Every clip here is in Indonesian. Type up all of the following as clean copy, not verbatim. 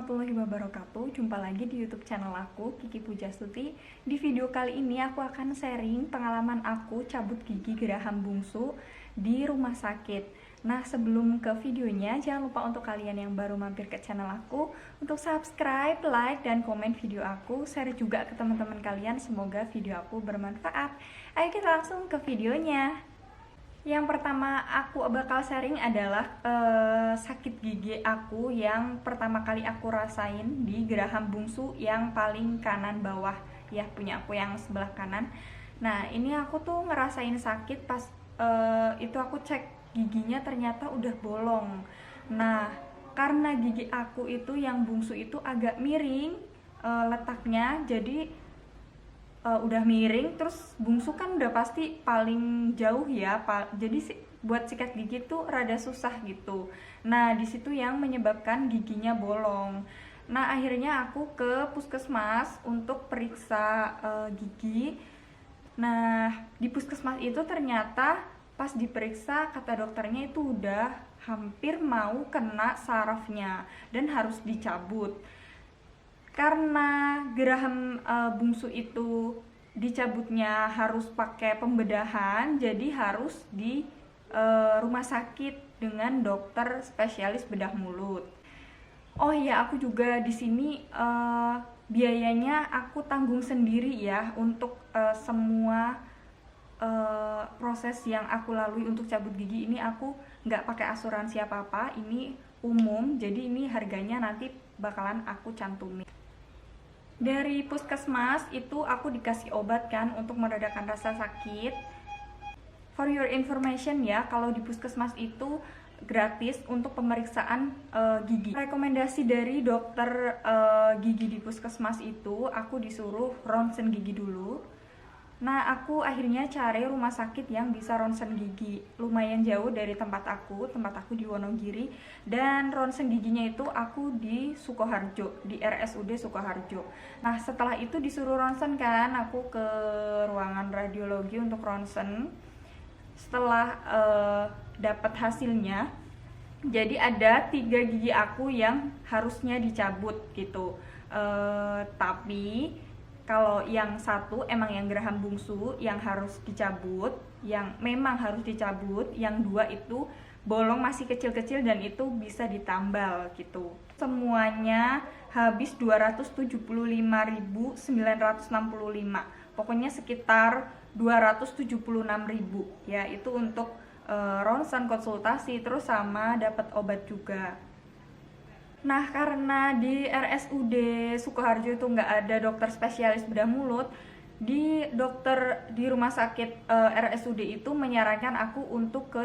warahmatullahi wabarakatuh. Jumpa lagi di YouTube channel aku, Kiki Pujastuti. Di video kali ini aku akan sharing pengalaman aku cabut gigi geraham bungsu di rumah sakit. Nah, sebelum ke videonya, jangan lupa untuk kalian yang baru mampir ke channel aku untuk subscribe, like, dan komen video aku. Share juga ke teman-teman kalian, semoga video aku bermanfaat. Ayo kita langsung ke videonya. Yang pertama aku bakal sharing adalah sakit gigi aku yang pertama kali aku rasain di geraham bungsu yang paling kanan bawah, ya, punya aku yang sebelah kanan. Nah, ini aku tuh ngerasain sakit pas itu aku cek giginya ternyata udah bolong. Nah, karena gigi aku itu yang bungsu itu agak miring letaknya, jadi udah miring, terus bungsu kan udah pasti paling jauh ya, jadi buat sikat gigi tuh rada susah gitu. Nah, di situ yang menyebabkan giginya bolong. Nah, akhirnya aku ke puskesmas untuk periksa gigi. Nah, di puskesmas itu ternyata pas diperiksa kata dokternya itu udah hampir mau kena sarafnya dan harus dicabut. Karena geraham bungsu itu dicabutnya harus pakai pembedahan, jadi harus di rumah sakit dengan dokter spesialis bedah mulut. Oh iya, aku juga di sini biayanya aku tanggung sendiri ya untuk semua proses yang aku lalui untuk cabut gigi ini. Aku nggak pakai asuransi apa-apa, ini umum, jadi ini harganya nanti bakalan aku cantumin. Dari puskesmas itu aku dikasih obat kan untuk meredakan rasa sakit. For your information ya, kalau di puskesmas itu gratis untuk pemeriksaan gigi. Rekomendasi dari dokter gigi di puskesmas itu aku disuruh ronsen gigi dulu. Nah, aku akhirnya cari rumah sakit yang bisa ronsen gigi. Lumayan jauh dari tempat aku di Wonogiri. Dan ronsen giginya itu aku di Sukoharjo, di RSUD Sukoharjo. Nah, setelah itu disuruh ronsen kan, aku ke ruangan radiologi untuk ronsen. Setelah dapat hasilnya, jadi ada 3 gigi aku yang harusnya dicabut gitu. Tapi kalau yang satu emang yang geraham bungsu yang harus dicabut, yang memang harus dicabut. Yang 2 itu bolong masih kecil-kecil dan itu bisa ditambal gitu. Semuanya habis 275.965. Pokoknya sekitar 276.000 ya, itu untuk ronsen, konsultasi, terus sama dapat obat juga. Nah, karena di RSUD Sukoharjo itu nggak ada dokter spesialis bedah mulut, di rumah sakit RSUD itu menyarankan aku untuk ke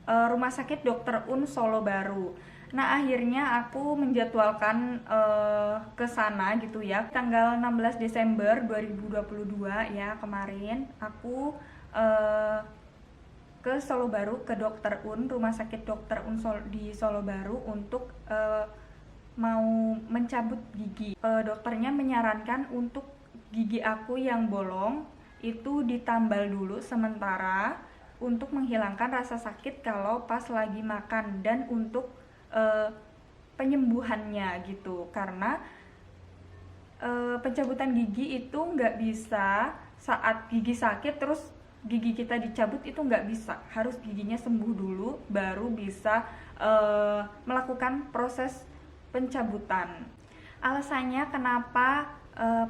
rumah sakit Dokter Un Solo Baru. Nah, akhirnya aku menjadwalkan ke sana gitu ya. Tanggal 16 Desember 2022 ya, kemarin aku ke Solo Baru, ke Dokter Un, rumah sakit Dokter Un di Solo Baru untuk mau mencabut gigi. Dokternya menyarankan untuk gigi aku yang bolong itu ditambal dulu sementara untuk menghilangkan rasa sakit kalau pas lagi makan dan untuk penyembuhannya gitu. Karena pencabutan gigi itu nggak bisa saat gigi sakit terus gigi kita dicabut, itu nggak bisa, harus giginya sembuh dulu baru bisa melakukan proses pencabutan. Alasannya kenapa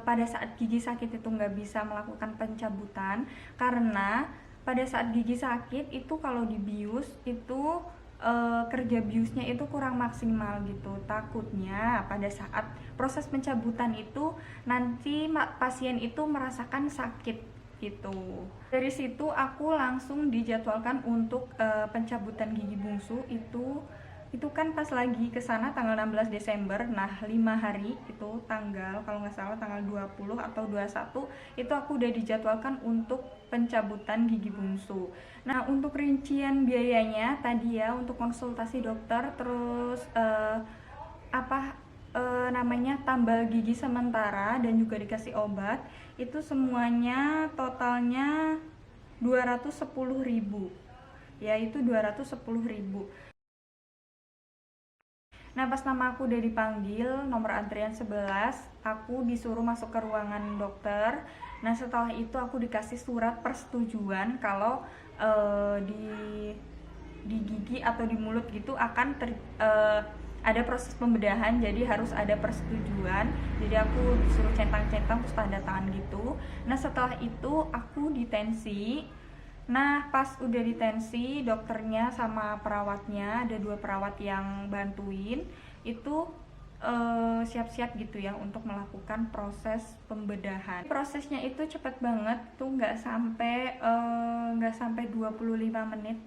pada saat gigi sakit itu nggak bisa melakukan pencabutan, karena pada saat gigi sakit itu kalau dibius itu kerja biusnya itu kurang maksimal gitu. Takutnya pada saat proses pencabutan itu nanti pasien itu merasakan sakit gitu. Dari situ aku langsung dijadwalkan untuk pencabutan gigi bungsu itu kan pas lagi ke sana tanggal 16 Desember. Nah, 5 hari itu tanggal, kalau nggak salah tanggal 20 atau 21 itu aku udah dijadwalkan untuk pencabutan gigi bungsu. Nah, untuk rincian biayanya tadi ya, untuk konsultasi dokter, terus tambal gigi sementara dan juga dikasih obat, itu semuanya totalnya 210.000, yaitu 210.000. Nah pas nama aku udah dipanggil, nomor antrian 11, aku disuruh masuk ke ruangan dokter. Nah setelah itu aku dikasih surat persetujuan kalau di gigi atau di mulut gitu akan ada proses pembedahan, jadi harus ada persetujuan. Jadi aku disuruh centang-centang terus tanda tangan gitu. Nah setelah itu aku ditensi. Nah pas udah ditensi, dokternya sama perawatnya, ada 2 perawat yang bantuin itu siap-siap gitu ya untuk melakukan proses pembedahan. Prosesnya itu cepet banget tuh, nggak sampai 25 menit,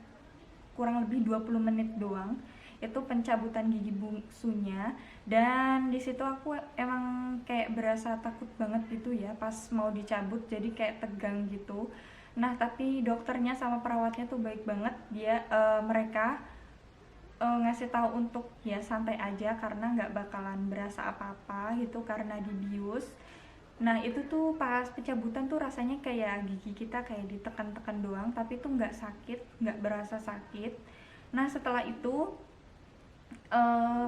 kurang lebih 20 menit doang. Itu pencabutan gigi bungsunya, dan di situ aku emang kayak berasa takut banget gitu ya pas mau dicabut, jadi kayak tegang gitu. Nah tapi dokternya sama perawatnya tuh baik banget, mereka ngasih tahu untuk ya santai aja karena nggak bakalan berasa apa-apa gitu karena dibius. Nah itu tuh pas pencabutan tuh rasanya kayak gigi kita kayak ditekan-tekan doang, tapi tuh nggak sakit, nggak berasa sakit. Nah setelah itu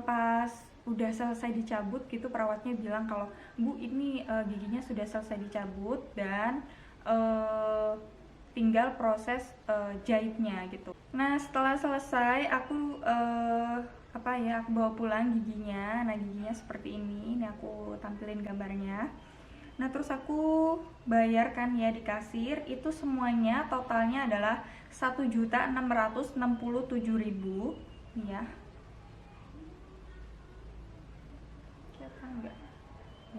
pas udah selesai dicabut gitu, perawatnya bilang kalau Bu ini giginya sudah selesai dicabut dan tinggal proses jahitnya gitu. Nah setelah selesai aku aku bawa pulang giginya. Nah giginya seperti ini aku tampilin gambarnya. Nah terus aku bayar kan ya di kasir, itu semuanya totalnya adalah 1.667.000 ya. Enggak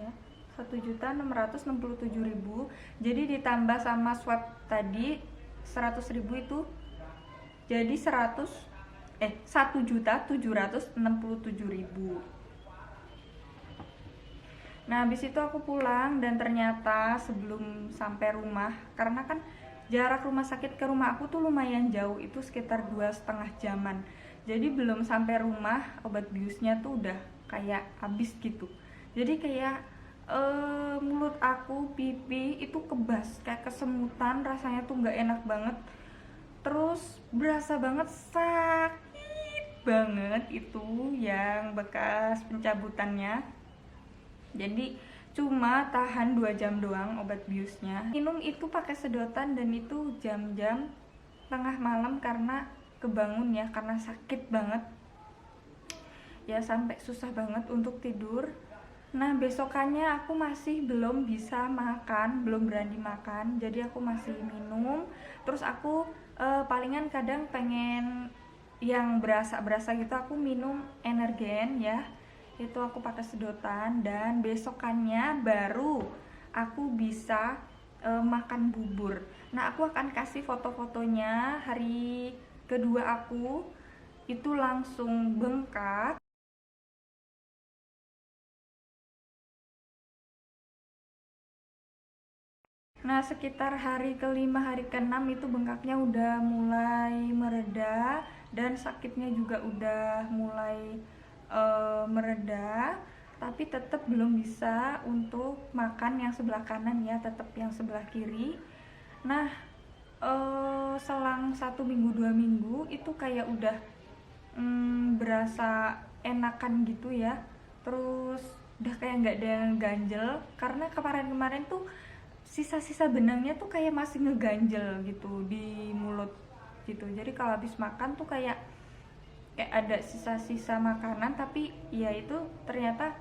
ya, 1.667.000. Jadi ditambah sama swab tadi 100.000 itu jadi 1.767.000. Nah habis itu aku pulang, dan ternyata sebelum sampai rumah, karena kan jarak rumah sakit ke rumah aku tuh lumayan jauh, itu sekitar 2,5 jaman. Jadi belum sampai rumah obat biusnya tuh udah kayak habis gitu. Jadi kayak mulut aku, pipi itu kebas kayak kesemutan, rasanya tuh nggak enak banget. Terus berasa banget sakit banget itu yang bekas pencabutannya. Jadi cuma tahan 2 jam doang obat biusnya. Minum itu pakai sedotan, dan itu jam-jam tengah malam karena kebangun ya, karena sakit banget. Ya sampai susah banget untuk tidur. Nah besokannya aku masih belum bisa makan, belum berani makan. Jadi aku masih minum. Terus aku palingan kadang pengen yang berasa-berasa gitu, aku minum Energen ya. Itu aku pakai sedotan, dan besokannya baru aku bisa makan bubur. Nah aku akan kasih foto-fotonya hari kedua aku itu langsung bengkak. Nah sekitar hari kelima, hari keenam itu bengkaknya udah mulai mereda, dan sakitnya juga udah mulai mereda. Tapi tetap belum bisa untuk makan yang sebelah kanan ya, tetap yang sebelah kiri. Nah selang 1 minggu 2 minggu itu kayak udah berasa enakan gitu ya. Terus udah kayak nggak ada yang ganjel, karena kemarin-kemarin tuh sisa-sisa benangnya tuh kayak masih ngeganjel gitu di mulut gitu. Jadi kalau habis makan tuh kayak ada sisa-sisa makanan, tapi ya itu ternyata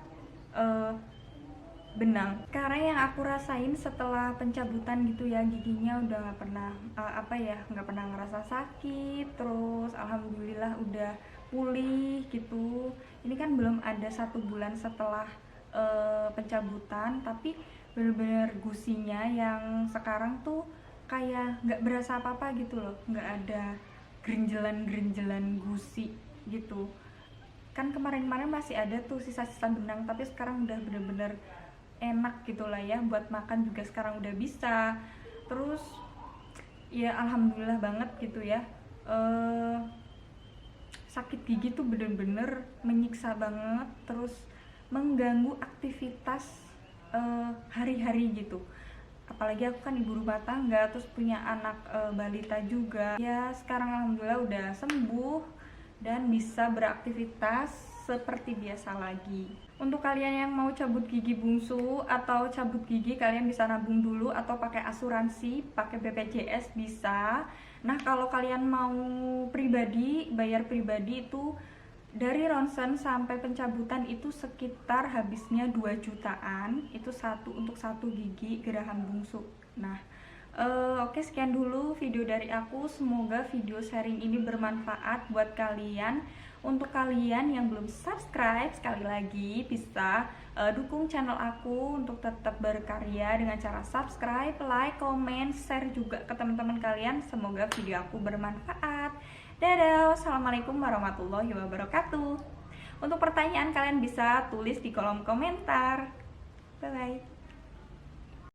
benang. Karena yang aku rasain setelah pencabutan gitu ya, giginya udah nggak pernah nggak pernah ngerasa sakit. Terus alhamdulillah udah pulih gitu. Ini kan belum ada 1 bulan setelah pencabutan, tapi bener-bener gusinya yang sekarang tuh kayak nggak berasa apa-apa gitu loh, nggak ada gerinjelan gusi gitu. Kan kemarin-kemarin masih ada tuh sisa-sisa benang, tapi sekarang udah bener-bener enak gitulah ya, buat makan juga sekarang udah bisa. Terus ya alhamdulillah banget gitu ya. Sakit gigi tuh bener-bener menyiksa banget, terus mengganggu aktivitas hari-hari gitu. Apalagi aku kan ibu rumah tangga, terus punya anak balita juga. Ya sekarang alhamdulillah udah sembuh dan bisa beraktivitas seperti biasa lagi. Untuk kalian yang mau cabut gigi bungsu atau cabut gigi, kalian bisa nabung dulu atau pakai asuransi, pakai BPJS bisa. Nah, kalau kalian mau pribadi, bayar pribadi itu dari ronsen sampai pencabutan itu sekitar habisnya 2 jutaan. Itu untuk satu gigi geraham bungsu. Nah, oke, sekian dulu video dari aku. Semoga video sharing ini bermanfaat buat kalian. Untuk kalian yang belum subscribe, sekali lagi bisa dukung channel aku untuk tetap berkarya dengan cara subscribe, like, comment, share juga ke teman-teman kalian. Semoga video aku bermanfaat. Dadah, wassalamualaikum warahmatullahi wabarakatuh. Untuk pertanyaan kalian bisa tulis di kolom komentar. Bye bye.